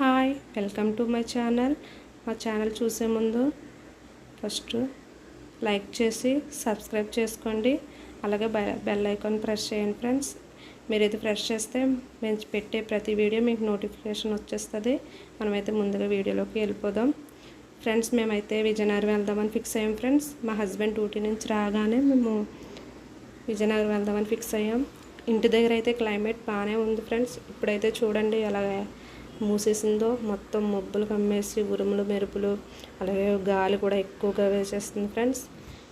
Hi, welcome to my channel. మా channel చూసే ముందు ఫస్ట్ లైక్ చేసి సబ్స్క్రైబ్ చేసుకోండి. అలాగే బెల్ ఐకాన్ ప్రెస్ చేయండి ఫ్రెండ్స్. మీరు ఇది ప్రెస్ చేస్తే మేము పెట్టే ప్రతి వీడియో మీకు నోటిఫికేషన్ వచ్చేస్తుంది. మనమైతే ముందుగా వీడియోలోకి వెళ్ళిపోదాం ఫ్రెండ్స్. మేమైతే విజయనగరం వెళ్దామని ఫిక్స్ అయ్యాం ఫ్రెండ్స్. మా హస్బెండ్ డ్యూటీ నుంచి రాగానే మేము విజయనగరం వెళ్దామని ఫిక్స్ అయ్యాం. ఇంటి దగ్గర అయితే క్లైమేట్ బాగానే ఉంది ఫ్రెండ్స్. ఇప్పుడైతే చూడండి అలాగే మూసేసిందో, మొత్తం మబ్బులు కమ్మేసి ఉరుములు మెరుపులు అలాగే గాలి కూడా ఎక్కువగా వేసేస్తుంది ఫ్రెండ్స్.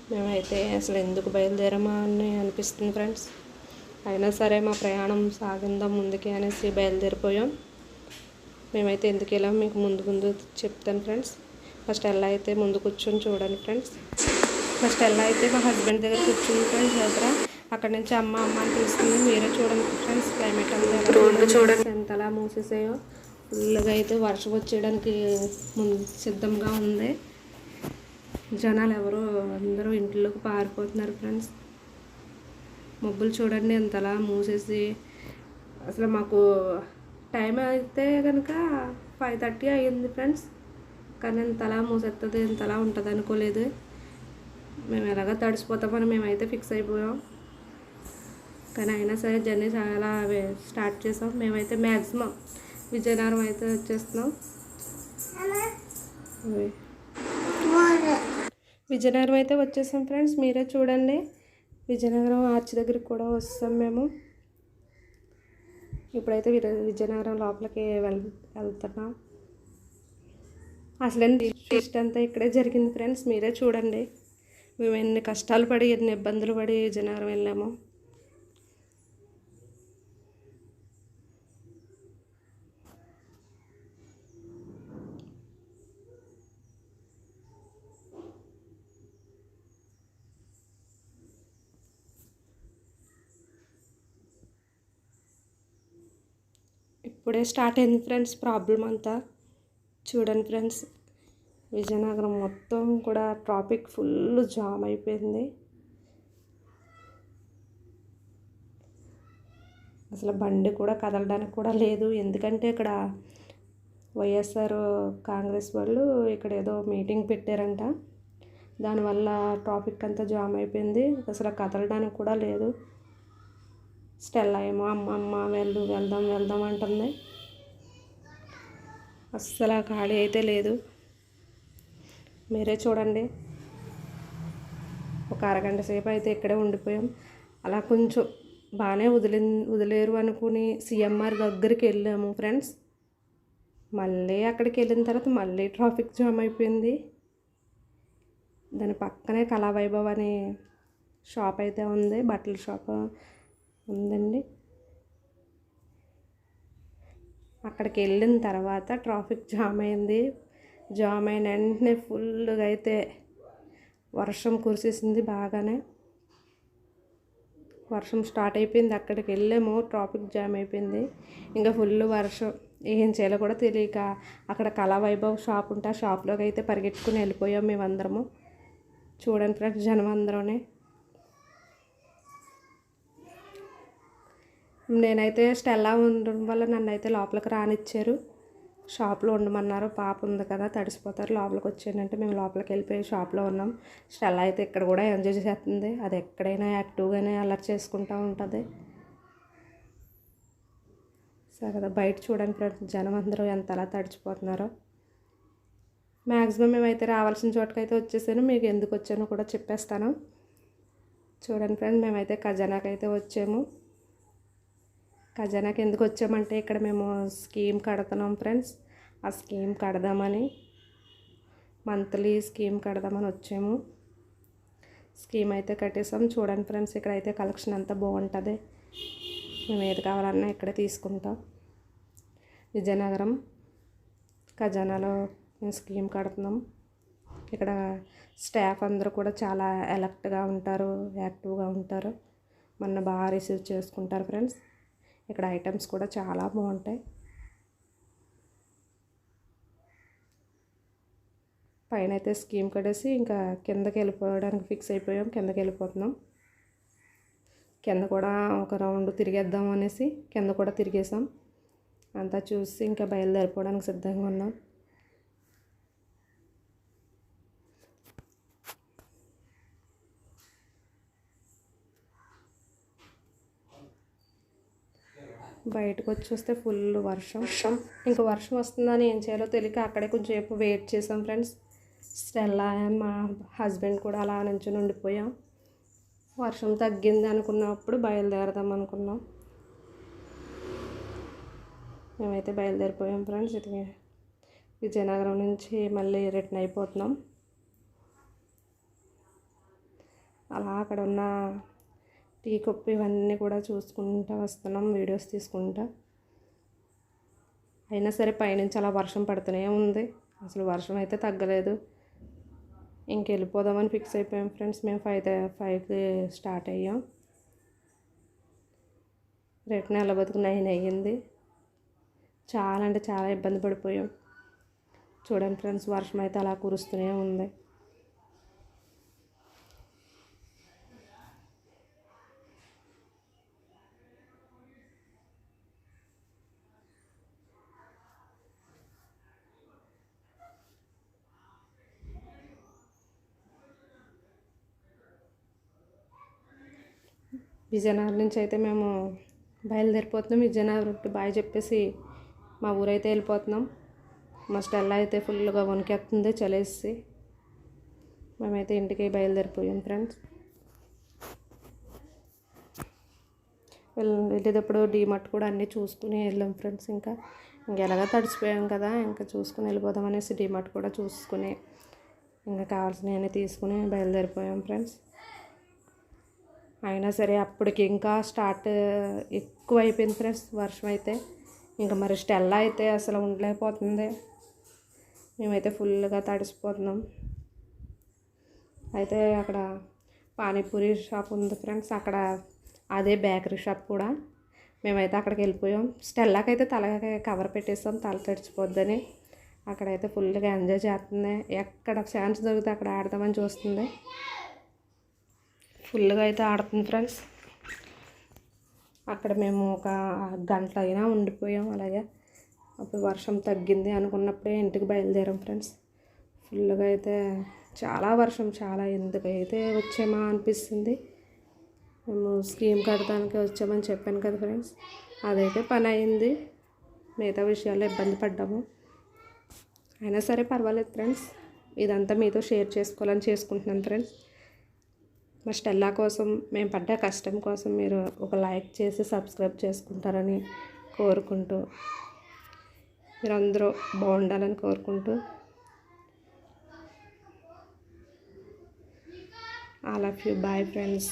మేమైతే అసలు ఎందుకు బయలుదేరామా అని అనిపిస్తుంది ఫ్రెండ్స్. అయినా సరే మా ప్రయాణం సాగిందాం ముందుకి అనేసి బయలుదేరిపోయాం. మేమైతే ఎందుకు వెళ్ళాం మీకు ముందు చెప్తాను ఫ్రెండ్స్. ఫస్ట్ ఎలా అయితే ముందు కూర్చొని చూడండి ఫ్రెండ్స్. ఫస్ట్ ఎలా అయితే మా హస్బెండ్ దగ్గర కూర్చుని ఫ్రెండ్స్ దగ్గర అక్కడ నుంచి అమ్మ అని పిలుస్తుంది. మీరే చూడండి ఫ్రెండ్స్. క్లైమేట్ అంతా రోడ్డు చూడండి ఎంతలా మూసేసాయో. ఫుల్గా అయితే వర్షం వచ్చేయడానికి సిద్ధంగా ఉంది. జనాలు ఎవరో అందరూ ఇంట్లోకి పారిపోతున్నారు ఫ్రెండ్స్. మబ్బులు చూడండి ఎంతలా మూసేసి. అసలు మాకు టైం అయితే కనుక 5:30 అయ్యింది ఫ్రెండ్స్. కానీ ఇంతలా మూసేస్తుంది, ఇంతలా ఉంటుంది అనుకోలేదు. మేము ఎలాగ తడిసిపోతామని మేమైతే ఫిక్స్ అయిపోయాం. కానీ అయినా సరే జర్నీ చాలా స్టార్ట్ చేసాం. మేమైతే మ్యాక్సిమం విజయనగరం అయితే వచ్చేస్తున్నాం. విజయనగరం అయితే వచ్చేసాం ఫ్రెండ్స్. మీరే చూడండి. విజయనగరం ఆర్చ్ దగ్గరికి కూడా వస్తాం మేము. ఇప్పుడైతే విజయనగరం లోపలికి వెళ్తున్నాం. అసలు ట్విస్ట్ అంతా ఇక్కడే జరిగింది ఫ్రెండ్స్. మీరే చూడండి. మేము ఎన్ని కష్టాలు పడి ఎన్ని ఇబ్బందులు పడి విజయనగరం వెళ్ళాము. ఇప్పుడే స్టార్ట్ అయింది ఫ్రెండ్స్ ప్రాబ్లం అంతా. చూడండి ఫ్రెండ్స్, విజయనగరం మొత్తం కూడా ట్రాఫిక్ ఫుల్ జామ్ అయిపోయింది. అసలు బండి కూడా కదలడానికి కూడా లేదు. ఎందుకంటే ఇక్కడ వైఎస్ఆర్ కాంగ్రెస్ వాళ్ళు ఇక్కడ ఏదో మీటింగ్ పెట్టారంట. దానివల్ల ట్రాఫిక్ అంతా జామ్ అయిపోయింది. అసలు కదలడానికి కూడా లేదు. స్టెల్లా ఏమో అమ్మ వెళ్దాం అంటుంది. అస్సలు ఖాళీ అయితే లేదు. మీరే చూడండి. ఒక అరగంట సేపు అయితే ఇక్కడే ఉండిపోయాం. అలా కొంచెం బాగానే వదిలేరు అనుకుని సిఎంఆర్ దగ్గరికి వెళ్ళాము ఫ్రెండ్స్. మళ్ళీ అక్కడికి వెళ్ళిన తర్వాత మళ్ళీ ట్రాఫిక్ జామ్ అయిపోయింది. దాని పక్కనే కళావైభవ్ అనే షాప్ అయితే ఉంది, బట్టల షాప్ ఉందండి. అక్కడికి వెళ్ళిన తర్వాత ట్రాఫిక్ జామ్ అయింది. జామ్ అయిన వెంటనే ఫుల్గా అయితే వర్షం కురిసేసింది. బాగానే వర్షం స్టార్ట్ అయిపోయింది. అక్కడికి వెళ్ళాము, ట్రాఫిక్ జామ్ అయిపోయింది. ఇంకా ఫుల్ వర్షం. ఏం చేయాలో కూడా తెలియక అక్కడ కళావైభవ్ షాప్ ఉంటే ఆ షాప్లోకి అయితే పరిగెట్టుకుని వెళ్ళిపోయాం మేమందరము. చూడండి ఫ్రెండ్స్, జనం అందరూనే. నేనైతే స్టెల్లా ఉండడం వల్ల నన్ను అయితే లోపలికి రానిచ్చారు. షాప్లో ఉండమన్నారు. పాప ఉంది కదా, తడిసిపోతారు, లోపలికి వచ్చానంటే మేము లోపలికి వెళ్ళిపోయి షాప్లో ఉన్నాం. స్టెల్లా అయితే ఇక్కడ కూడా ఎంజాయ్ చేస్తుంది. అది ఎక్కడైనా యాక్టివ్గానే అలర్ట్ చేసుకుంటూ ఉంటుంది. సరే బయట చూడండి ఫ్రెండ్స్, జనం అందరూ ఎంతలా తడిచిపోతున్నారో. మ్యాక్సిమం మేమైతే రావాల్సిన చోటుకైతే వచ్చేసాను. మీకు ఎందుకు వచ్చానో కూడా చెప్పేస్తాను. చూడండి ఫ్రెండ్స్, మేమైతే ఖజానాకి అయితే వచ్చాము. ఖజానాకి ఎందుకు వచ్చామంటే ఇక్కడ మేము స్కీమ్ కడుతున్నాం ఫ్రెండ్స్. ఆ స్కీమ్ కడదామని, మంత్లీ స్కీమ్ కడదామని వచ్చాము. స్కీమ్ అయితే కట్టేసాం. చూడండి ఫ్రెండ్స్, ఇక్కడ అయితే కలెక్షన్ అంతా బాగుంటుంది. మేము ఏది కావాలన్నా ఇక్కడే తీసుకుంటాం. విజయనగరం ఖజానాలో మేము స్కీమ్ కడుతున్నాం. ఇక్కడ స్టాఫ్ అందరూ కూడా చాలా అలర్ట్గా ఉంటారు, యాక్టివ్గా ఉంటారు. మన బాగా రిసీవ్ చేసుకుంటారు ఫ్రెండ్స్. ఇక్కడ ఐటమ్స్ కూడా చాలా బాగుంటాయి. పైన అయితే స్కీమ్ కట్టేసి ఇంకా కిందకి వెళ్ళిపోవడానికి ఫిక్స్ అయిపోయాం. కిందకి వెళ్ళిపోతున్నాం. కింద కూడా ఒక రౌండ్ తిరిగేద్దాం అనేసి కింద కూడా తిరిగేసాం. అంతా చూసి ఇంకా బయలుదేరిపోవడానికి సిద్ధంగా ఉన్నాం. బయటకు వచ్చి చూస్తే ఫుల్ వర్షం. ఇంకా వర్షం వస్తుందని ఏం చేయాలో తెలియక అక్కడే కొంచెంసేపు వెయిట్ చేసాం ఫ్రెండ్స్. స్టెల్లా మా హస్బెండ్ కూడా అలా నుంచుని ఉండిపోయాం. వర్షం తగ్గింది అనుకున్నప్పుడు బయలుదేరదాం అనుకున్నాం. మేమైతే బయలుదేరిపోయాం ఫ్రెండ్స్. ఇది విజయనగరం నుంచి మళ్ళీ రిటర్న్ అయిపోతున్నాం. అలా అక్కడ ఉన్న టీ కప్పు ఇవన్నీ కూడా చూసుకుంటూ వస్తున్నాం, వీడియోస్ తీసుకుంటా. అయినా సరే పైనుంచి అలా వర్షం పడుతూనే ఉంది. అసలు వర్షం అయితే తగ్గలేదు. ఇంకెళ్ళిపోదామని ఫిక్స్ అయిపోయాం ఫ్రెండ్స్. మేము 5కి స్టార్ట్ అయ్యాం. రిటర్న్ వెళ్ళబోతుకు 9 అయ్యింది. చాలా అంటే చాలా ఇబ్బంది పడిపోయాం. చూడండి ఫ్రెండ్స్, వర్షం అయితే అలా కురుస్తూనే ఉంది. విజయనగరం నుంచి అయితే మేము బయలుదేరిపోతున్నాం. విజయనగరంకి బాయ్ చెప్పేసి మా ఊరైతే వెళ్ళిపోతున్నాం. మా స్టెల్లా అయితే ఫుల్గా వణికేస్తుంది చలేసి. మేమైతే ఇంటికి బయలుదేరిపోయాం ఫ్రెండ్స్. వెళ్ళేటప్పుడు డీమార్ట్ కూడా అన్నీ చూసుకుని వెళ్ళాం ఫ్రెండ్స్. ఇంకా ఎలాగా తడిచిపోయాం కదా, ఇంకా చూసుకుని వెళ్ళిపోదాం అనేసి డీమార్ట్ కూడా చూసుకుని ఇంకా కావాల్సినవన్నీ తీసుకుని బయలుదేరిపోయాం ఫ్రెండ్స్. అయినా సరే అప్పటికి ఇంకా ఎక్కువ అయిపోయింది ఫ్రెండ్స్ వర్షం అయితే. ఇంకా మరి స్టెల్లా అయితే అసలు ఉండలేకపోతుంది. మేమైతే ఫుల్గా తడిసిపోతున్నాం. అయితే అక్కడ పానీపూరి షాప్ ఉంది ఫ్రెండ్స్, అక్కడ అదే బేకరీ షాప్ కూడా. మేమైతే అక్కడికి వెళ్ళిపోయాం. స్టెల్లాకి అయితే తలకి కవర్ పెట్టేస్తాం, తల తడిచిపోద్దని. అక్కడైతే ఫుల్గా ఎంజాయ్ చేస్తుంది. ఎక్కడ ఛాన్స్ దొరికితే అక్కడ ఆడదామని చూస్తుంది. ఫుల్గా అయితే ఆడుతుంది ఫ్రెండ్స్. అక్కడ మేము ఒక గంట అయినా ఉండిపోయాం అలాగే. అప్పుడు వర్షం తగ్గింది అనుకున్నప్పుడే ఇంటికి బయలుదేరాం ఫ్రెండ్స్. ఫుల్గా అయితే చాలా వర్షం, చాలా ఎందుకైతే వచ్చామా అనిపిస్తుంది. మేము స్కీమ్ కడటానికి వచ్చామని చెప్పాను కదా ఫ్రెండ్స్, అదైతే పని అయింది. మిగతా విషయాల్లో ఇబ్బంది పడ్డాము. అయినా సరే పర్వాలేదు ఫ్రెండ్స్. ఇదంతా మీతో షేర్ చేసుకోవాలని చేసుకుంటున్నాను ఫ్రెండ్స్. మా స్టెల్లా కోసం మేము పడ్డ కష్టం కోసం మీరు ఒక లైక్ చేసి సబ్స్క్రైబ్ చేసుకుంటారని కోరుకుంటూ, మీరందరూ బాగుండాలని కోరుకుంటూ, I love you. Bye friends.